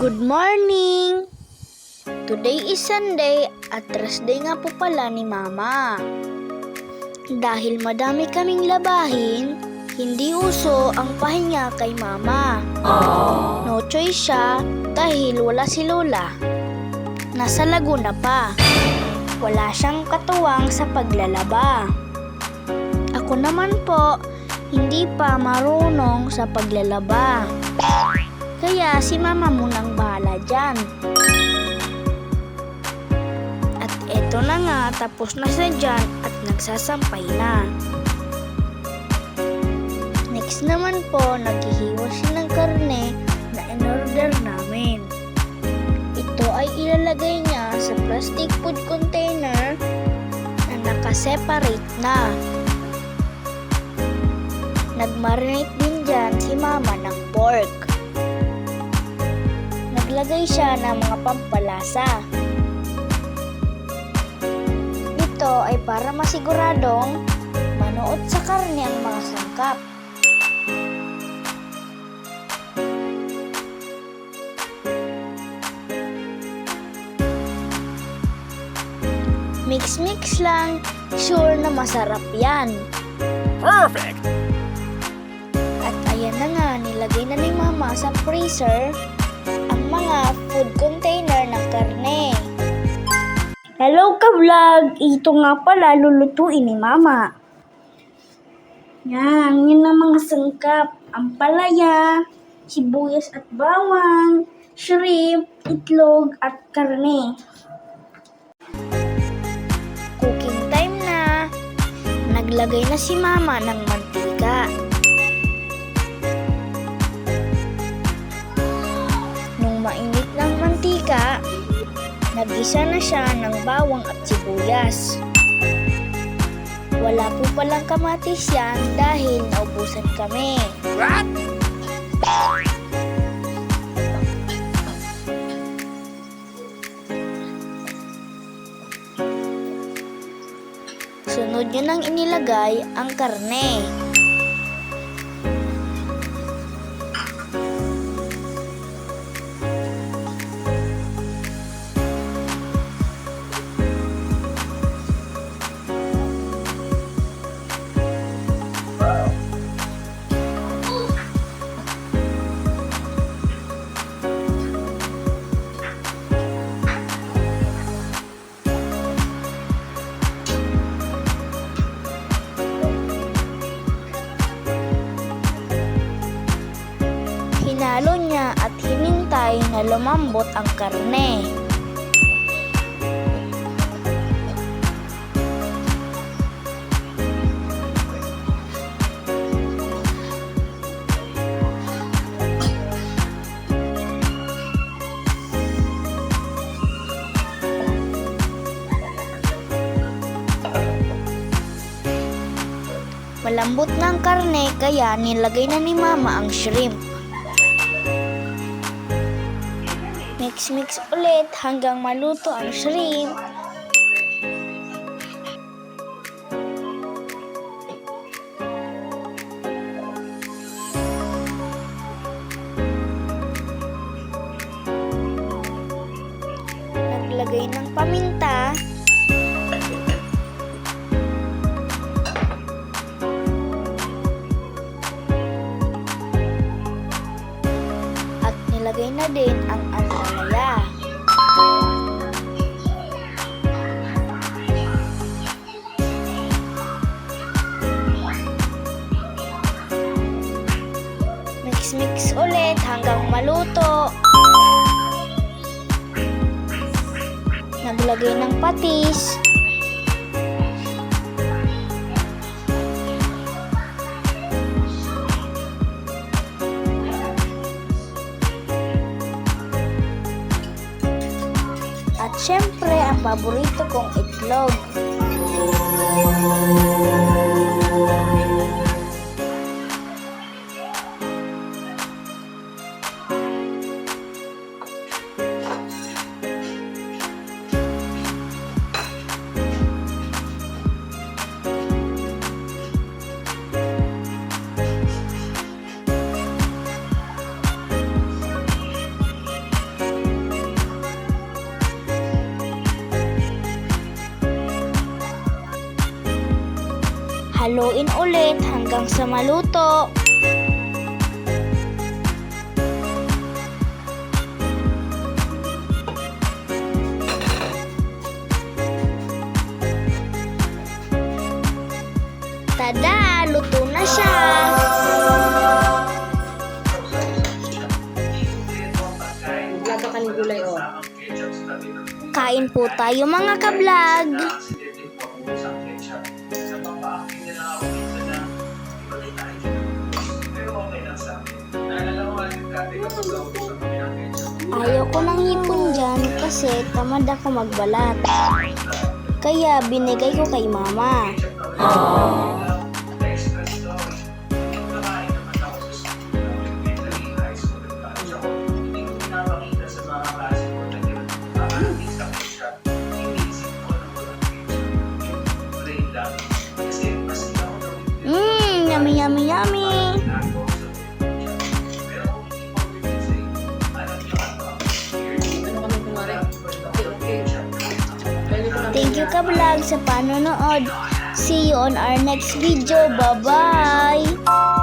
Good morning! Today is Sunday at rest day nga po pala ni Mama. Dahil madami kaming labahin, hindi uso ang pahinga kay Mama. No choice siya dahil wala si Lola. Nasa Laguna pa. Wala siyang katuwang sa paglalaba. Ako naman po, hindi pa marunong sa paglalaba. Kaya si Mama munang bahala dyan. At eto na nga, tapos na siya dyan at nagsasampay na. Next naman po, naghihiwa siya ng karne na in-order namin. Ito ay ilalagay niya sa plastic food container na nakaseparate na. Nagmarinate din dyan si Mama ng pork. Naglagay siya ng mga pampalasa. Ito ay para masiguradong manuot sa karne ang mga sangkap. Mix-mix lang, sure na masarap yan. Perfect! At ayan na nga, nilagay na ni Mama sa freezer ang mga food container ng karne. Hello ka-vlog! Ito nga pala lulutuin ni Mama. Yan ang mga sangkap. Ampalaya, sibuyas at bawang, shrimp, itlog at karne. Cooking time na. Naglagay na si Mama ng mantika. Mainit ng mantika, nagisa na siya ng bawang at sibuyas. Wala po palang kamatis yan dahil naubusan kami. What? Sunod nyo nang inilagay ang karne. Hinalo niya at hinintay na lumambot ang karne. Malambot na ang karne kaya nilagay na ni Mama ang shrimp. Mix-mix ulit hanggang maluto ang shrimp. Naglagay ng paminta. At nilagay na din ang ampalaya. Mix-mix ulit hanggang maluto. Naglagay ng patis. At syempre, ang paborito kong itlog. Haluin ulit hanggang sa maluto. Tada! Luto na siya! Lata ka ng gulay, oh. Kain po tayo mga kablog! Ayaw ko ng hipon dyan kasi tamad ako magbalat. Kaya binigay ko kay mama. Yummy, yummy, yummy! Ano kami kumari? Okay. Thank you ka-vlog sa panonood. See you on our next video. Bye-bye!